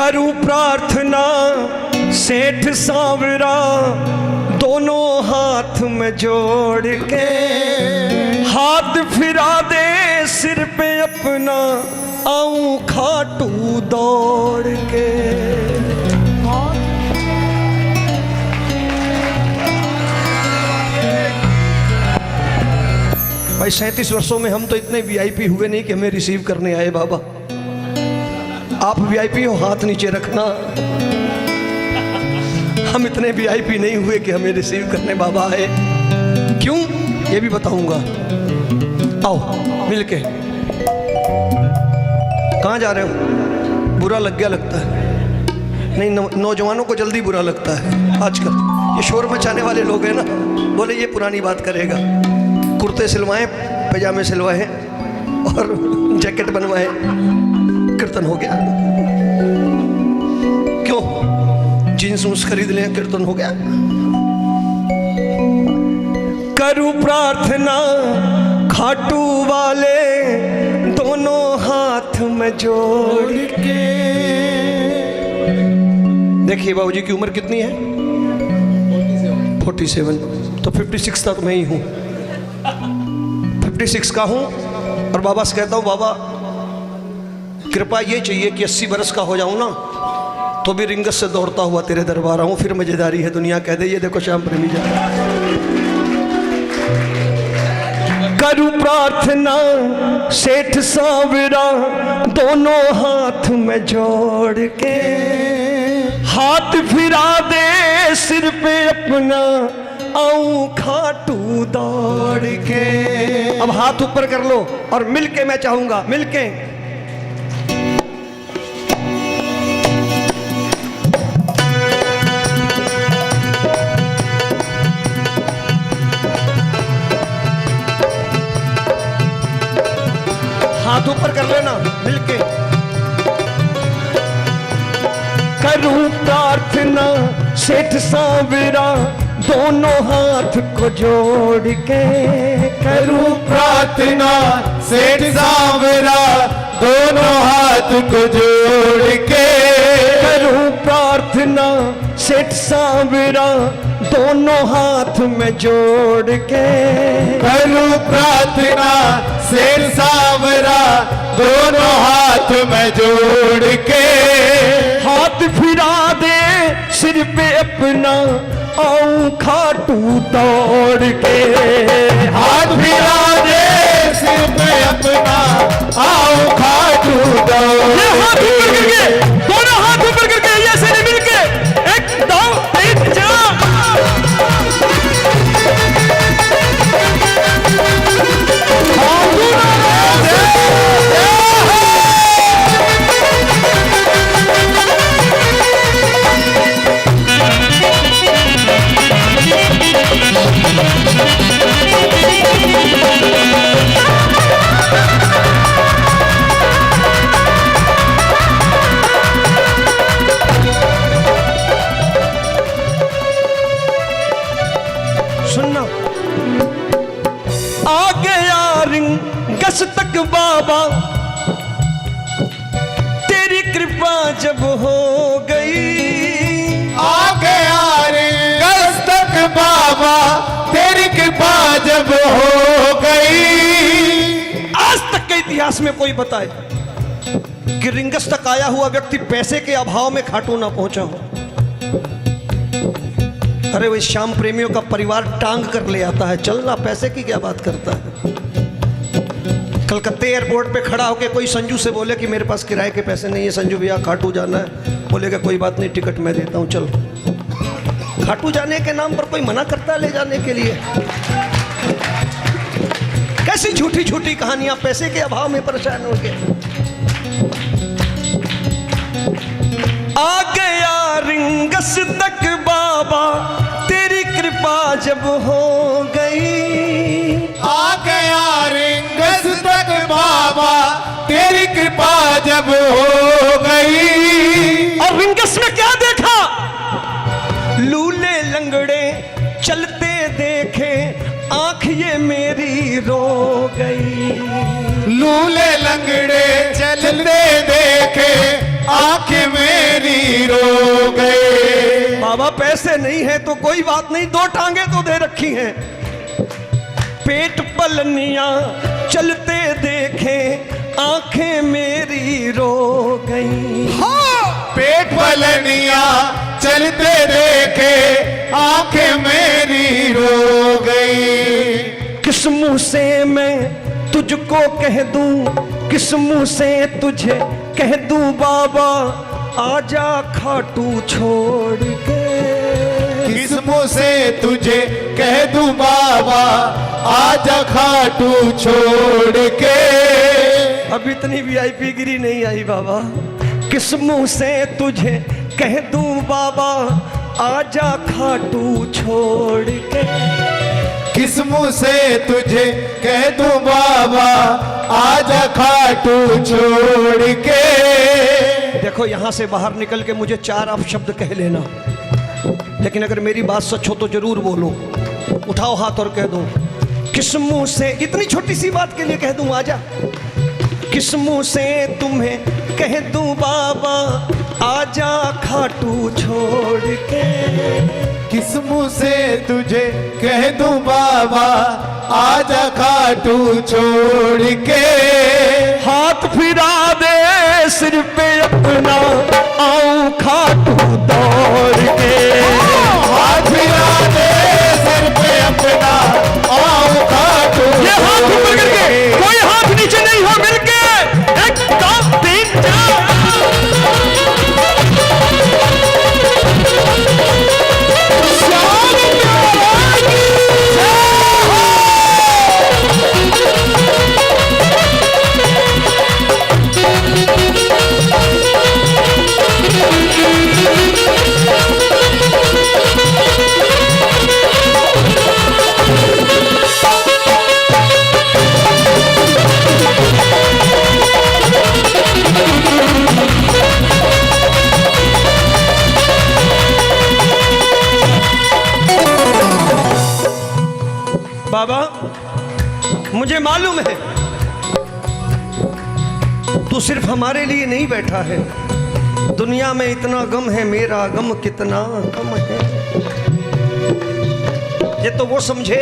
करूं प्रार्थना सेठ सांवरा दोनों हाथ में जोड़ के, हाथ फिरा दे सिर पे अपना आऊं खाटू दौड़ के। भाई 37 वर्षों में हम तो इतने वीआईपी हुए नहीं कि हमें रिसीव करने आए बाबा। आप वीआईपी हो, हाथ नीचे रखना। हम इतने वीआईपी नहीं हुए कि हमें रिसीव करने बाबा आए। क्यों, ये भी बताऊंगा। आओ मिलके। कहाँ जा रहे हो? बुरा लग गया लगता है। नहीं, नौजवानों को जल्दी बुरा लगता है आजकल। ये शोर मचाने वाले लोग हैं ना, बोले ये पुरानी बात करेगा। कुर्ते सिलवाएं, पैजामे सिलवाएं और जैकेट बनवाएं, कीर्तन हो गया। क्यों, जींस उन्स खरीद लें, कीर्तन हो गया। करूं प्रार्थना खाटू वाले दोनों हाथ में जोड़ के। देखिए बाबूजी की उम्र कितनी है? 47। तो 56 तक मैं ही हूँ, 56 का हूँ। और बाबा से कहता हूँ बाबा कृपा ये चाहिए कि 80 बरस का हो जाऊँ ना तो भी रिंगत से दौड़ता हुआ तेरे दरबार आऊँ, फिर मजेदारी है। दुनिया कह दे ये देखो श्याम प्रेमी जा रहा है। करूं प्रार्थना सेठ सांवरा दोनों हाथ में जोड़ के, हाथ फिरा दे सिर पे अपना आऊं खाटू दौड़ के। अब हाथ ऊपर कर लो और मिलके मैं चाहूंगा, मिलके। हाथ ऊपर कर लेना मिलके। करूं प्रार्थना सेठ सांवरा दोनों हाथ को जोड़ के। करूं प्रार्थना सेठ सांवरा दोनों हाथ को जोड़ के। करूं प्रार्थना सेठ सांवरा दोनों हाथ में जोड़ के। करूं प्रार्थना सेठ सांवरा दोनों हाथ में जोड़ के। हाथ फिरा दे सिर पे अपना आऊं खाटू दौड़ के। हाथ फिरा दे सिर पे अपना आऊं खाटू दौड़ के। दोनों हाथ ऊपर करके ये से मिल के 1 2 3 4। सुनना, आ गया रिंगस तक बाबा तेरी कृपा जब हो गई। आ गया रिंगस तक बाबा तेरी कृपा जब हो गई। आज तक के इतिहास में कोई बताए कि रिंगस तक आया हुआ व्यक्ति पैसे के अभाव में खाटू ना पहुंचा हो। अरे वही श्याम प्रेमियों का परिवार टांग कर ले आता है, चलना, पैसे की क्या बात करता है। कलकत्ते एयरपोर्ट पे खड़ा होके कोई संजू से बोले कि मेरे पास किराए के पैसे नहीं है संजू भैया, खाटू जाना है। बोलेगा कोई बात नहीं, टिकट मैं देता हूँ, चल। खाटू जाने के नाम पर कोई मना करता है ले जाने के लिए? कैसी झूठी झूठी कहानियां, पैसे के अभाव में परेशान हो गए। आ गया रिंगस तक बाबा तेरी कृपा जब हो गई। आ गया रिंगस तक बाबा तेरी कृपा जब हो गई। और रिंगस में क्या देखा? लूले लंगड़े चलते देखे, आंख ये मेरी रो गई। लूले लंगड़े चलते देखे, आंख मेरी बाबा पैसे नहीं है तो कोई बात नहीं, 2 टांगे तो दे रखी हैं। पेट पलनिया चलते देखे आंखें मेरी रो गई। पेट पलनिया चलते देखे आंखें मेरी रो गई। किस मुंह से मैं तुझको कह दूं, किस मुंह से तुझे कह दूं बाबा आजा खाटू छोड़ के। किस मुंह से तुझे कह दूं बाबा आजा खाटू छोड़ के। अब इतनी वीआईपी गिरी नहीं आई बाबा। किस मुंह से तुझे कह दूं बाबा आजा खाटू छोड़ के। किस मुंह से तुझे कह दूं बाबा आजा खाटू छोड़ के। देखो यहां से बाहर निकल के मुझे 4 अपशब्द कह लेना, लेकिन अगर मेरी बात सच हो तो जरूर बोलो। उठाओ हाथ और कह दो किस मुंह से, इतनी छोटी सी बात के लिए कह दूं आजा। किस मुंह से तुम्हें कह दूं बाबा आजा खाटू छोड़ के। किस मुंह से तुझे कह दूं बाबा आजा खाटू छोड़ के। हाथ फिरा दे सिर पे अपना आऊं खाटू दौड़ के। हाथ फिरा दे सिर पे अपना आऊं खाटू। ये हाथ ऊपर करके, कोई हाथ नीचे नहीं हो, मिलके 1 2 3 4। बाबा मुझे मालूम है तू सिर्फ हमारे लिए नहीं बैठा है। दुनिया में इतना गम है, मेरा गम कितना कम है। ये तो वो समझे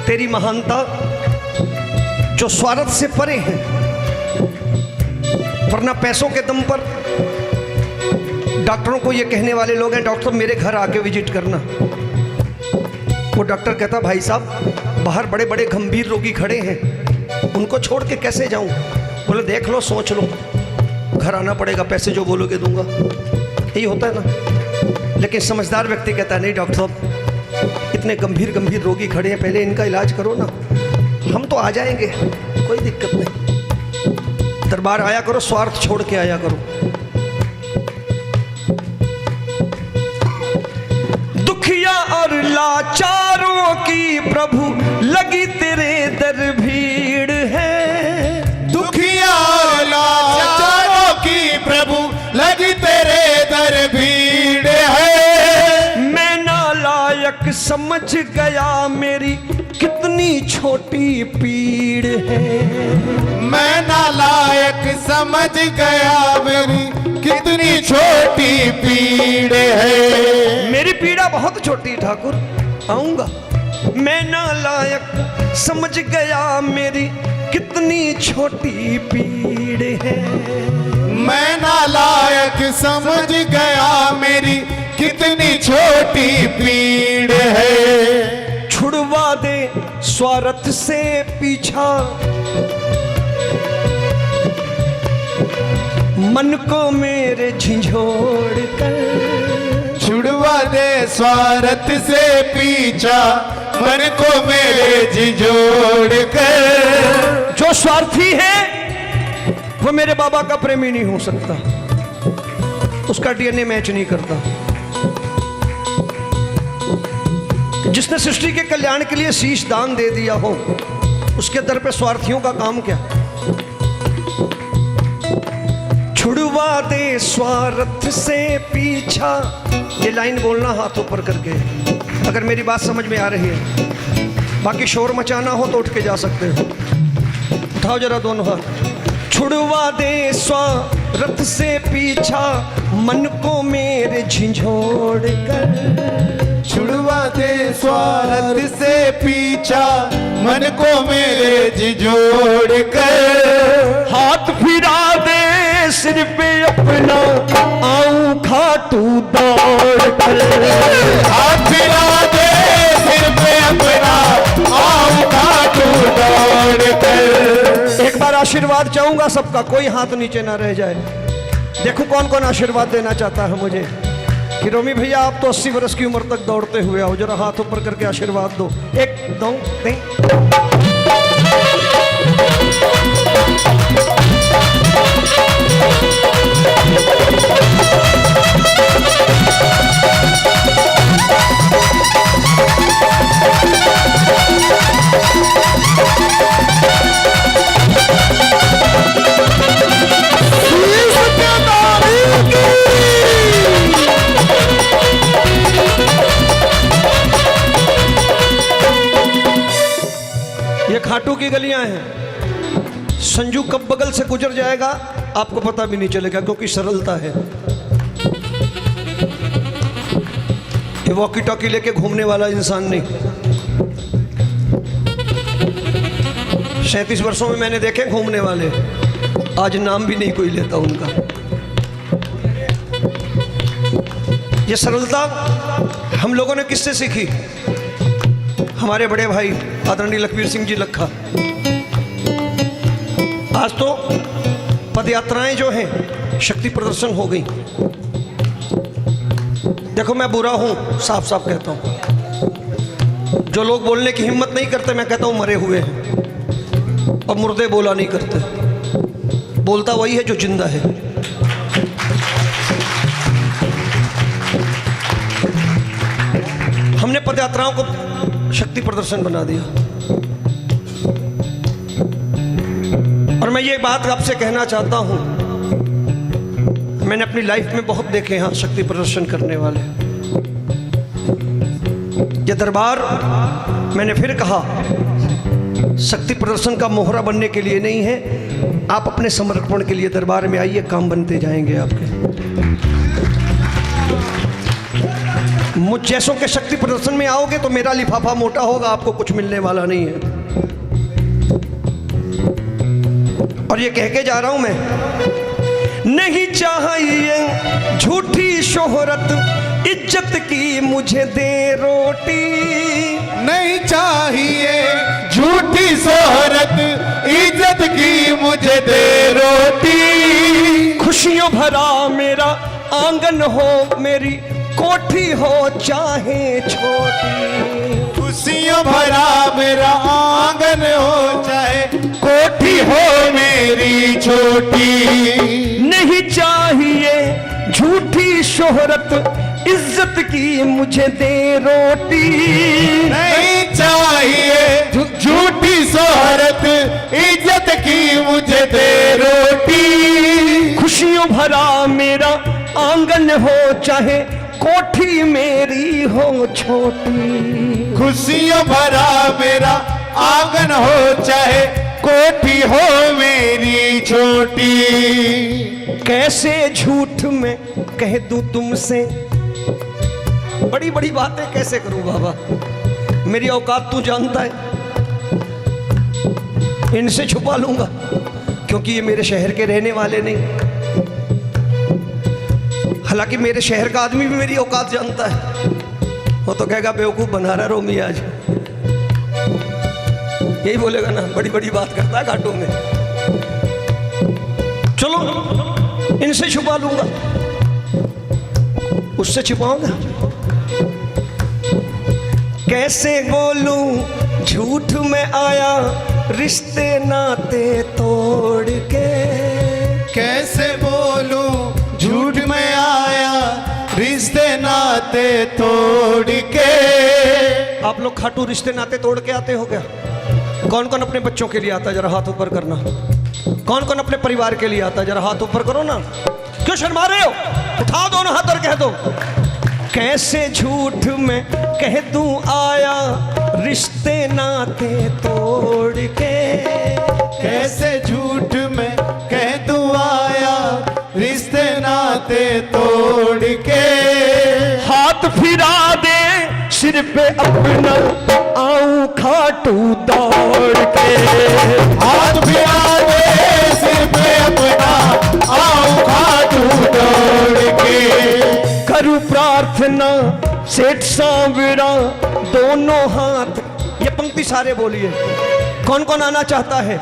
तेरी महानता जो स्वार्थ से परे है, वरना पैसों के दम पर डॉक्टरों को ये कहने वाले लोग हैं डॉक्टर मेरे घर आके विजिट करना। वो डॉक्टर कहता भाई साहब बाहर बड़े बड़े गंभीर रोगी खड़े हैं, उनको छोड़ के कैसे जाऊं। बोले देख लो सोच लो, घर आना पड़ेगा, पैसे जो बोलोगे दूंगा। यही होता है ना। लेकिन समझदार व्यक्ति कहता है नहीं डॉक्टर साहब इतने गंभीर रोगी खड़े हैं, पहले इनका इलाज करो ना, हम तो आ जाएंगे, कोई दिक्कत नहीं। दरबार आया करो, स्वार्थ छोड़ के आया करो। दुखिया और लाचारों की प्रभु लगी तेरे दर भीड़ है। दुखिया और लाचारों की प्रभु लगी तेरे दर भीड़ है। मैं नालायक समझ गया मेरी कितनी छोटी पीड़ है। मैं नालायक समझ गया मेरी कितनी छोटी पीड़ है। मेरी पीड़ा बहुत छोटी ठाकुर, आऊंगा। मैं नालायक समझ गया मेरी कितनी छोटी पीड़ है। मैं नालायक समझ गया मेरी कितनी छोटी पीड़ है। छुड़वा दे स्वार्थ से पीछा, मन को मेरे झिझोड़ कर। छुड़वा दे स्वार्थ से पीछा, मन को मेरे झिझोड़ कर। जो स्वार्थी है वो मेरे बाबा का प्रेमी नहीं हो सकता, उसका डीएनए मैच नहीं करता। जिसने सृष्टि के कल्याण के लिए शीश दान दे दिया हो, उसके दर पे स्वार्थियों का काम क्या। छुड़वा दे स्वार्थ से पीछा, ये लाइन बोलना हाथ ऊपर करके अगर मेरी बात समझ में आ रही है। बाकी शोर मचाना हो तो उठ के जा सकते हो। उठाओ जरा दोनों हाथ। छुड़वा दे स्वार्थ से पीछा मन को मेरे झिझोड़ कर। छुड़वा दे स्वार्थ से पीछा मन को मेरे झिझोड़ कर। हाथ फिरा दे सिर पे अपना आऊं खाटू दौड़ कर। हाथ फिरा दे सिर पे अपना आऊं खाटू दौड़ कर। एक बार आशीर्वाद चाहूंगा सबका, कोई हाथ नीचे ना रह जाए। देखो कौन कौन आशीर्वाद देना चाहता है मुझे कि रोमी भैया आप तो 80 वर्ष की उम्र तक दौड़ते हुए आओ, जरा हाथ ऊपर करके आशीर्वाद दो। 1 2 3। ये खाटू की गलियां हैं। संजू कब बगल से गुजर जाएगा आपको पता भी नहीं चलेगा, क्योंकि सरलता है। ये वॉकी टॉकी लेके घूमने वाला इंसान नहीं। 37 वर्षों में मैंने देखे घूमने वाले, आज नाम भी नहीं कोई लेता उनका। ये सरलता हम लोगों ने किससे सीखी? हमारे बड़े भाई आदरणीय लखबीर सिंह जी लखा। आज तो पदयात्राएं जो हैं शक्ति प्रदर्शन हो गई। देखो मैं बुरा हूं, साफ साफ कहता हूं। जो लोग बोलने की हिम्मत नहीं करते, मैं कहता हूं मरे हुए हैं। और मुर्दे बोला नहीं करते, बोलता वही है जो जिंदा है। हमने पदयात्राओं को शक्ति प्रदर्शन बना दिया। और मैं ये बात आपसे कहना चाहता हूं, मैंने अपनी लाइफ में बहुत देखे हैं शक्ति प्रदर्शन करने वाले। ये दरबार, मैंने फिर कहा, शक्ति प्रदर्शन का मोहरा बनने के लिए नहीं है। आप अपने समर्पण के लिए दरबार में आइए, काम बनते जाएंगे आपके। मुझ जैसों के शक्ति प्रदर्शन में आओगे तो मेरा लिफाफा मोटा होगा, आपको कुछ मिलने वाला नहीं है। और ये कह के जा रहा हूं मैं, नहीं चाहिए झूठी शोहरत, इज्जत की मुझे दे रोटी। नहीं चाहिए झूठी शोहरत, इज्जत की मुझे दे रोटी। खुशियों भरा मेरा आंगन हो, मेरी कोठी हो चाहे छोटी। खुशियों भरा मेरा आंगन हो, चाहे कोठी हो मेरी छोटी। नहीं चाहिए झूठी शोहरत, इज्जत की मुझे दे रोटी। नहीं चाहिए झूठी शोहरत, इज्जत की मुझे दे रोटी। खुशियों भरा मेरा आंगन हो, चाहे कोठी मेरी हो छोटी। खुशियों भरा मेरा आंगन हो, चाहे कोठी हो मेरी छोटी। कैसे झूठ में कह दूं तुमसे, बड़ी बड़ी बातें कैसे करूं बाबा, मेरी औकात तू जानता है। इनसे छुपा लूंगा क्योंकि ये मेरे शहर के रहने वाले नहीं। हालांकि मेरे शहर का आदमी भी मेरी औकात जानता है। वो तो कहेगा बेवकूफ बना रहा रोमी आज, यही बोलेगा ना, बड़ी बड़ी बात करता है घाटों में। चलो इनसे छुपा लूंगा, उससे छुपाऊंगा। कैसे बोलूं झूठ में आया, रिश्ते नाते तोड़ के। कैसे बोलूं झूठ में आया, रिश्ते नाते तोड़ के। आप लोग खाटू रिश्ते नाते तोड़ के आते हो क्या? कौन कौन अपने बच्चों के लिए आता है, जरा हाथ ऊपर करना। कौन कौन अपने परिवार के लिए आता है, जरा हाथ ऊपर करो ना। क्यों शर्मा रहे हो? उठाओ दोनों हाथ और कह दो, कैसे झूठ में कह दूं आया, रिश्ते नाते तोड़ के। कैसे झूठ में रिश्ते नाते तोड़ के। हाथ फिरा दे सिर पे अपना, आऊं खाटू दौड़ के। हाथ फिरा दे सिर पे अपना, आऊं खाटू दौड़ के। करूं प्रार्थना सेठ सांवरा, दोनों हाथ। ये पंक्ति सारे बोलिए। कौन कौन आना चाहता है?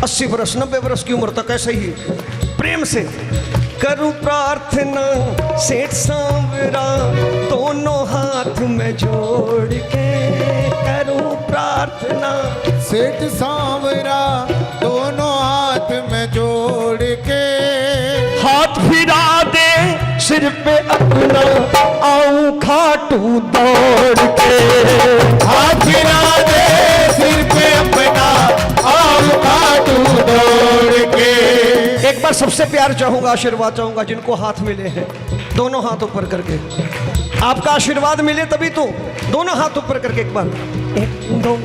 80 वर्ष 90 वर्ष की उम्र तक ऐसे ही प्रेम से। करूं प्रार्थना सेठ सांवरा, दोनों हाथ में जोड़ के। करूं प्रार्थना सेठ सांवरा, दोनों हाथ में जोड़ के। हाथ फिरा दे सिर पे अपना, आऊं खाटू दौड़ के। हाथ फिरा दे सिर पे अपना, आऊं खाटू दौड़ के। एक बार सबसे प्यार चाहूंगा, आशीर्वाद चाहूंगा जिनको हाथ मिले हैं, दोनों हाथ ऊपर करके। आपका आशीर्वाद मिले तभी तो। दोनों हाथ ऊपर करके एक बार, 1 2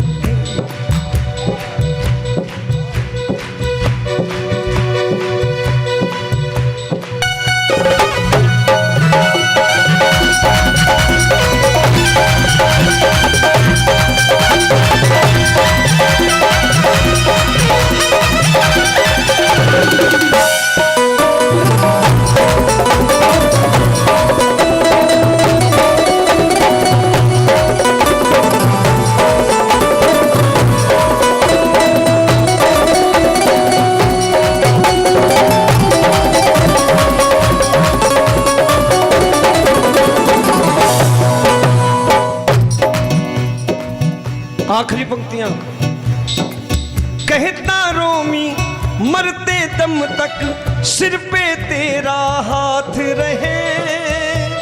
आखिरी पंक्तियां। कहता रोमी मरते दम तक सिर पे तेरा हाथ रहे।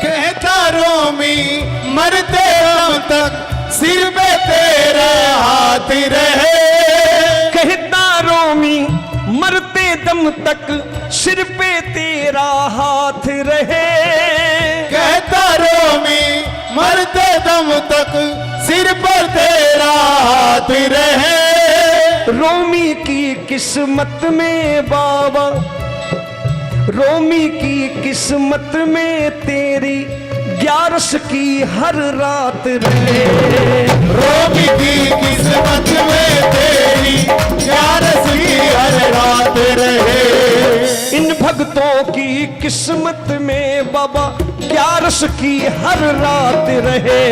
कहता रोमी मरते दम तक सिर पे तेरा हाथ रहे। कहता रोमी मरते दम तक सिर पे तेरा हाथ रहे। कहता रोमी मरते दम तक सिर पर तेरा हाथ रहे। रोमी की किस्मत में बाबा, रोमी की किस्मत में तेरी 11 की हर रात रहे। रोमी की किस्मत में तेरी 11 की हर रात रहे। इन भक्तों की किस्मत में बाबा 11 की हर रात रहे।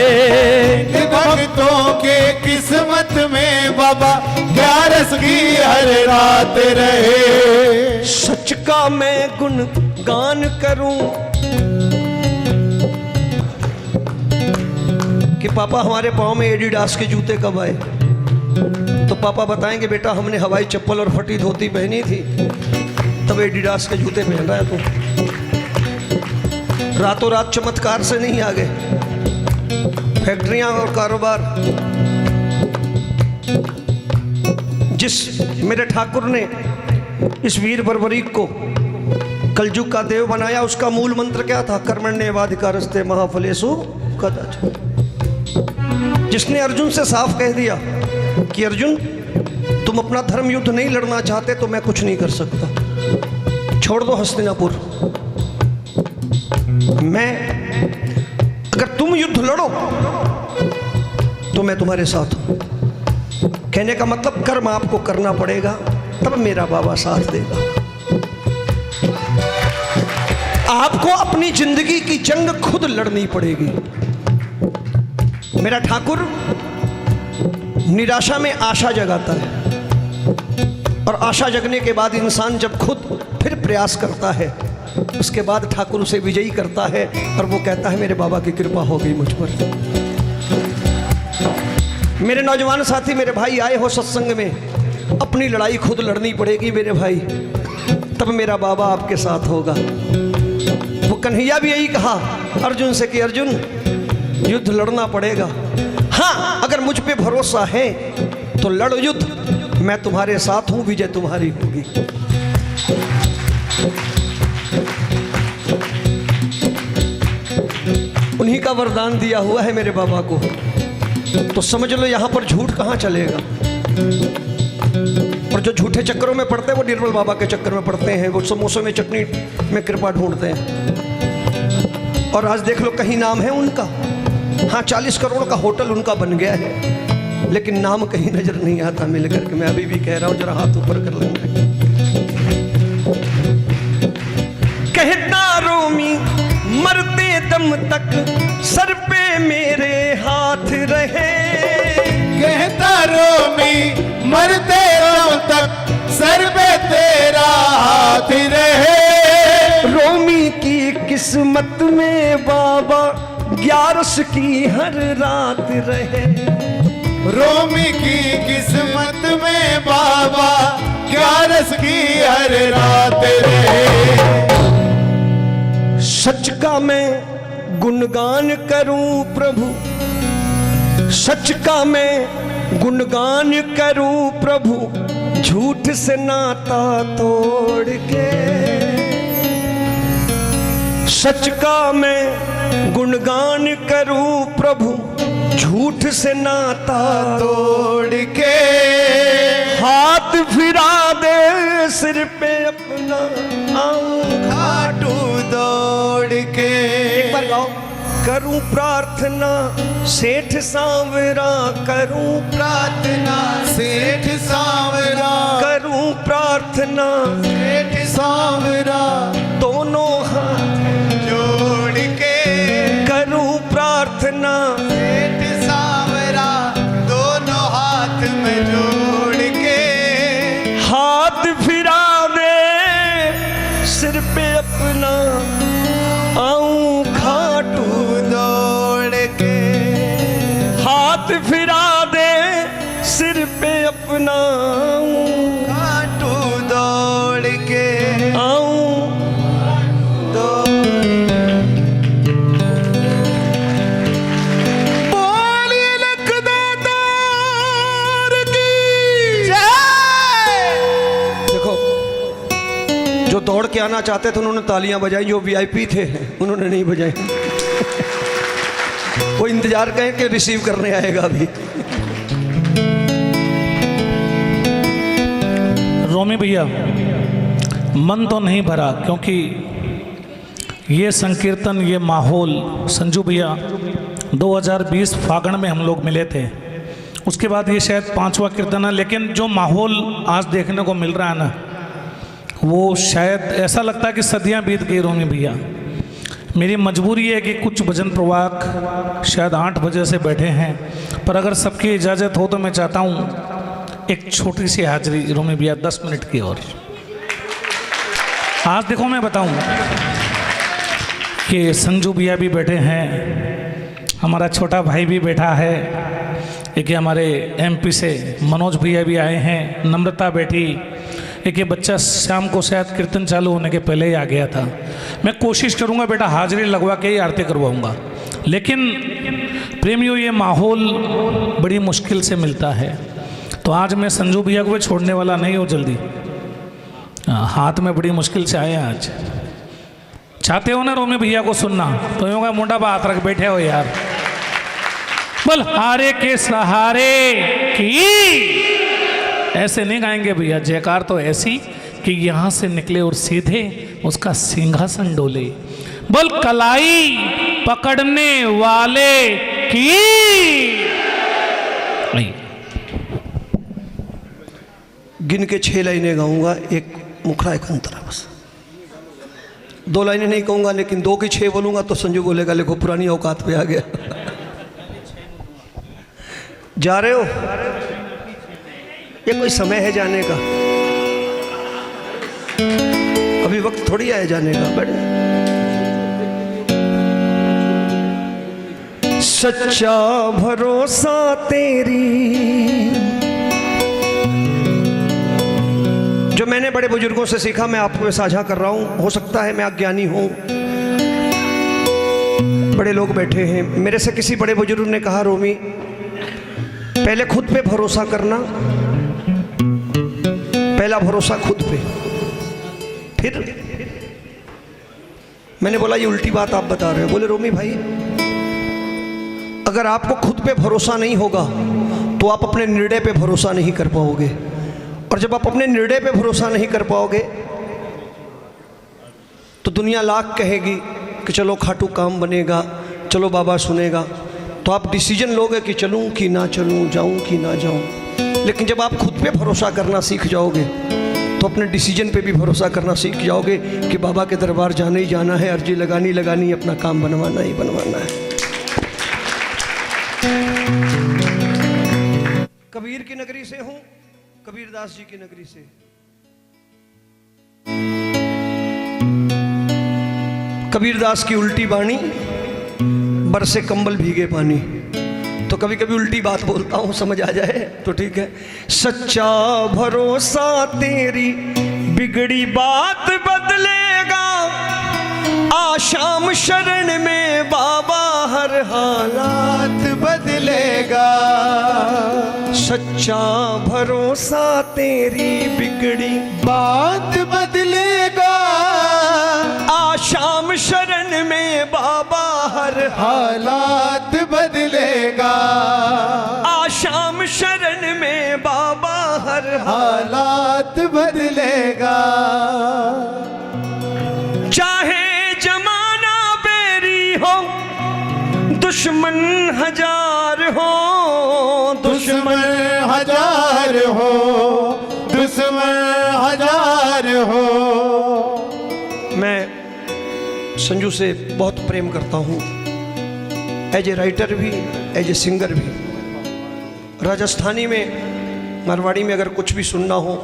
इन भक्तों के किस्मत में बाबा 11 की हर रात रहे। सच का मैं गुणगान करूं कि पापा हमारे पाँव में एडिडास के जूते कब आए, तो पापा बताएंगे बेटा हमने हवाई चप्पल और फटी धोती पहनी थी तब एडिडास के जूते पहन रहा है तू। रातों रात चमत्कार से नहीं आ गए। फैक्ट्रियां और कारोबार, जिस मेरे ठाकुर ने इस वीर बर्बरीक को कलयुग का देव बनाया, उसका मूल मंत्र क्या था? कर्मण्येवाधिकारस्ते महाफलेषु कदाचन। जिसने अर्जुन से साफ कह दिया कि अर्जुन तुम अपना धर्म युद्ध नहीं लड़ना चाहते तो मैं कुछ नहीं कर सकता, छोड़ दो हस्तिनापुर। मैं अगर तुम युद्ध लड़ो तो मैं तुम्हारे साथ हूं। कहने का मतलब कर्म आपको करना पड़ेगा तब मेरा बाबा साथ देगा। आपको अपनी जिंदगी की जंग खुद लड़नी पड़ेगी। मेरा ठाकुर निराशा में आशा जगाता है और आशा जगने के बाद इंसान जब खुद फिर प्रयास करता है उसके बाद ठाकुर उसे विजयी करता है और वो कहता है मेरे बाबा की कृपा हो गई मुझ पर। मेरे नौजवान साथी, मेरे भाई आए हो सत्संग में, अपनी लड़ाई खुद लड़नी पड़ेगी मेरे भाई, तब मेरा बाबा आपके साथ होगा। वो कन्हैया भी यही कहा अर्जुन से कि अर्जुन युद्ध लड़ना पड़ेगा। हाँ, अगर मुझ पे भरोसा है तो लड़ युद्ध, मैं तुम्हारे साथ हूं, विजय तुम्हारी होगी। उन्हीं का वरदान दिया हुआ है मेरे बाबा को, तो समझ लो यहां पर झूठ कहां चलेगा। और जो झूठे चक्करों में पड़ते हैं वो निर्मल बाबा के चक्कर में पड़ते हैं, वो समोसों में चटनी में कृपा ढूंढते हैं। और आज देख लो कहीं नाम है उनका, हाँ 40 करोड़ का होटल उनका बन गया है, लेकिन नाम कहीं नजर नहीं आता मिल करके। मैं अभी भी कह रहा हूं, जरा हाथ ऊपर कर लेंगे। कहता रोमी मरते दम तक सर पे मेरे हाथ रहे, कहता रोमी मरते दम तक सर पे तेरा हाथ रहे। रोमी की किस्मत में बाबा 11 की हर रात रहे, रोमी की किस्मत में बाबा 11 की हर रात रहे। सच का मैं गुणगान करूं प्रभु, सच का मैं गुणगान करूं प्रभु, झूठ से नाता तोड़ के। सच का मैं गुणगान करूं प्रभु, झूठ से नाता तोड़ के। हाथ फिरा दे सिर पे अपना, आऊं खाटू दौड़ के। एक बार गाओ। करूं प्रार्थना सेठ सांवरा, करूं प्रार्थना सेठ सांवरा, करूं प्रार्थना सेठ सांवरा, दोनों हाथ जोड़ के। करूं प्रार्थना सेठ सांवरा, दोनों हाथ में जोड़ के। हाथ फिरा दे सिर पे अपना, आऊं खाटू दौड़ के। हाथ फिरा दे सिर पे अपना, खाटू दौड़ के। आऊं बोलिए लखदातार की जय। देखो, जो दौड़ के आना चाहते थे उन्होंने तालियां बजाई, जो वीआईपी थे उन्होंने नहीं बजाई। वो इंतजार करें कि रिसीव करने आएगा अभी। रोमी भैया, मन तो नहीं भरा क्योंकि ये संकीर्तन, ये माहौल, संजू भैया 2020 फागण में हम लोग मिले थे, उसके बाद ये शायद 5वां कीर्तन है, लेकिन जो माहौल आज देखने को मिल रहा है ना, वो शायद ऐसा लगता है कि सदियां बीत गई। रोमी भैया, मेरी मजबूरी है कि कुछ भजन प्रवाहक शायद 8 बजे से बैठे हैं, पर अगर सबकी इजाज़त हो तो मैं चाहता हूँ एक छोटी सी हाजिरी रोमी भैया 10 मिनट की। और आज देखो मैं बताऊँ कि संजू भैया भी बैठे हैं, हमारा छोटा भाई भी बैठा है, एक हमारे एमपी से मनोज भैया भी आए हैं, नम्रता बैठी, एक ये बच्चा शाम को शायद कीर्तन चालू होने के पहले ही आ गया था। मैं कोशिश करूंगा बेटा हाजिरी लगवा के ही आरती करवाऊंगा, लेकिन प्रेमियों ये माहौल बड़ी मुश्किल से मिलता है, तो आज मैं संजू भैया को भी छोड़ने वाला नहीं हूँ जल्दी। हाथ में बड़ी मुश्किल से आए हैं आज। चाहते हो ना रोमी भैया को सुनना तो यूँ का मुंडा पर हाथ रख बैठे हो यार। बोल हारे के सहारे की, ऐसे नहीं गाएंगे भैया, जयकार तो ऐसी कि यहाँ से निकले और सीधे उसका सिंहासन डोले। बोल कलाई पकड़ने वाले की। गिन के 6 लाइनें गाऊंगा, एक मुखड़ा एक अंतरा, बस 2 लाइनें नहीं कहूंगा, लेकिन 2 की 6 बोलूंगा तो संजू बोलेगा देखो पुरानी औकात पे आ गया। जा रहे हो? ये कोई समय है जाने का? अभी वक्त थोड़ी आया जाने का। बड़े सच्चा भरोसा तेरी, जो मैंने बड़े बुजुर्गों से सीखा मैं आपको साझा कर रहा हूं। हो सकता है मैं अज्ञानी हूं, बड़े लोग बैठे हैं। मेरे से किसी बड़े बुजुर्ग ने कहा, रोमी पहले खुद पे भरोसा करना, पहला भरोसा खुद पे, फिर। मैंने बोला ये उल्टी बात आप बता रहे हो। बोले रोमी भाई, अगर आपको खुद पे भरोसा नहीं होगा तो आप अपने निर्णय पे भरोसा नहीं कर पाओगे, और जब आप अपने निर्णय पे भरोसा नहीं कर पाओगे तो दुनिया लाख कहेगी कि चलो खाटू काम बनेगा, चलो बाबा सुनेगा, तो आप डिसीजन लोगे कि चलूं कि ना चलूं, जाऊं कि ना जाऊं। लेकिन जब आप खुद पे भरोसा करना सीख जाओगे तो अपने डिसीजन पे भी भरोसा करना सीख जाओगे कि बाबा के दरबार जाना ही जाना है, अर्जी लगानी लगानी, अपना काम बनवाना ही बनवाना है। कबीर की नगरी से हूं, कबीरदास जी की नगरी से। कबीरदास की उल्टी बाणी, बरसे कंबल भीगे पानी। तो कभी कभी उल्टी बात बोलता हूं, समझ आ जाए तो ठीक है। सच्चा भरोसा तेरी बिगड़ी बात बदलेगा, आशाम शरण में बाबा हर हालात बदलेगा। सच्चा भरोसा तेरी बिगड़ी बात बदलेगा, आशाम शरण में बाबा हर हालात बदलेगा। आशाम शरण में बाबा हर हालात बदलेगा। चाहे जमाना बेरी हो, दुश्मन हजार हो, दुश्मन हजार हो, दुश्मन हजार हो। मैं संजू से बहुत प्रेम करता हूँ, एज ए राइटर भी, एज ए सिंगर भी। राजस्थानी में, मारवाड़ी में अगर कुछ भी सुनना हो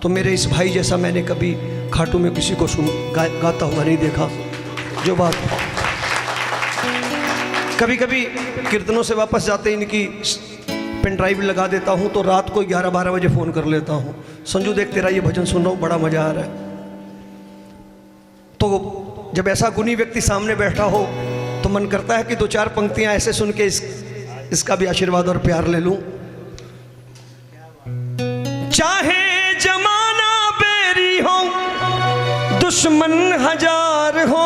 तो मेरे इस भाई जैसा मैंने कभी खाटू में किसी को गाता हुआ नहीं देखा। जो बात कभी कभी कीर्तनों से वापस जाते इनकी पेन ड्राइव लगा देता हूँ तो रात को 11-12 बजे फ़ोन कर लेता हूँ, संजू देख तेरा ये भजन सुन रहा हूँ, बड़ा मज़ा आ रहा है। तो जब ऐसा गुणी व्यक्ति सामने बैठा हो तो मन करता है कि 2-4 पंक्तियां ऐसे सुन के इसका भी आशीर्वाद और प्यार ले लूं। चाहे जमाना बेरी हो, दुश्मन हजार हो,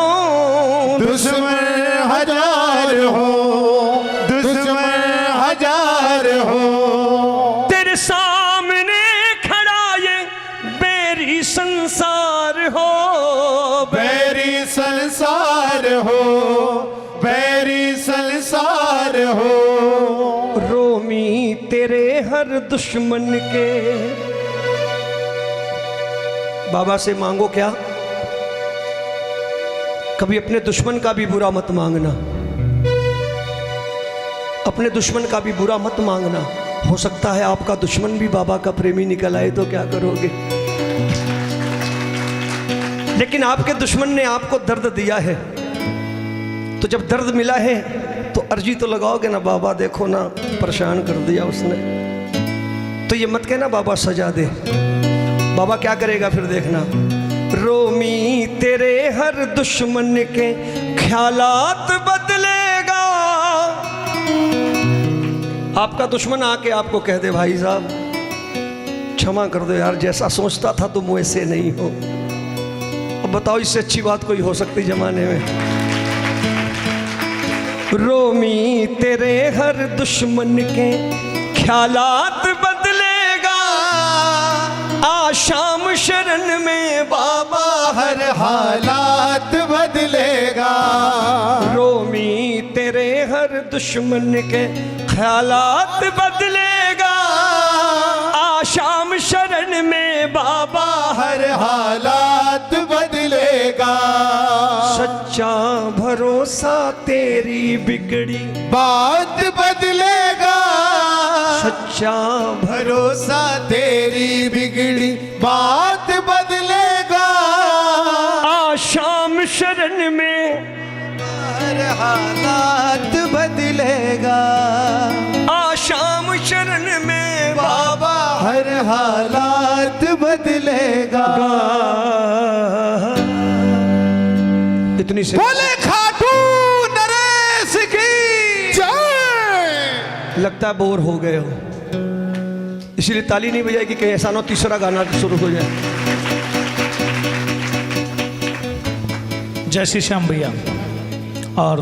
दुश्मन हजार हो, दुश्मन हजार हो। तेरे सामने खड़ा ये बेरी संसार हो, बैरी संसार हो, बैरी संसार हो। रोमी तेरे हर दुश्मन के। बाबा से मांगो क्या, कभी अपने दुश्मन का भी बुरा मत मांगना, अपने दुश्मन का भी बुरा मत मांगना। हो सकता है आपका दुश्मन भी बाबा का प्रेमी निकल आए तो क्या करोगे। लेकिन आपके दुश्मन ने आपको दर्द दिया है, तो जब दर्द मिला है तो अर्जी तो लगाओगे ना, बाबा देखो ना परेशान कर दिया उसने। तो ये मत कहना बाबा सजा दे, बाबा क्या करेगा फिर देखना। रोमी तेरे हर दुश्मन के ख्यालात बदलेगा। आपका दुश्मन आके आपको कह दे भाई साहब क्षमा कर दो यार, जैसा सोचता था तुम वैसे नहीं हो। अब बताओ इससे अच्छी बात कोई हो सकती जमाने में। रोमी तेरे हर दुश्मन के ख्यालात बदलेगा, आशाम शरण में बाबा हर हालात बदलेगा। रोमी तेरे हर दुश्मन के ख्यालात बदलेगा, आशाम शरण में बाबा हर हालात बदलेगा। सच्चा भरोसा तेरी बिगड़ी बात बदलेगा। सच्चा भरोसा तेरी बिगड़ी बात बदलेगा। आशाम शरण में हर हालात बदलेगा। आशाम शरण में बाबा हर हालात बदलेगा। इतनी से बोले खाटू नरेश की जय। लगता है बोर हो गए हो, इसीलिए ताली नहीं बजाएगी कहीं ऐसा ना हो तीसरा गाना शुरू हो जाए। जय श्री श्याम भैया। और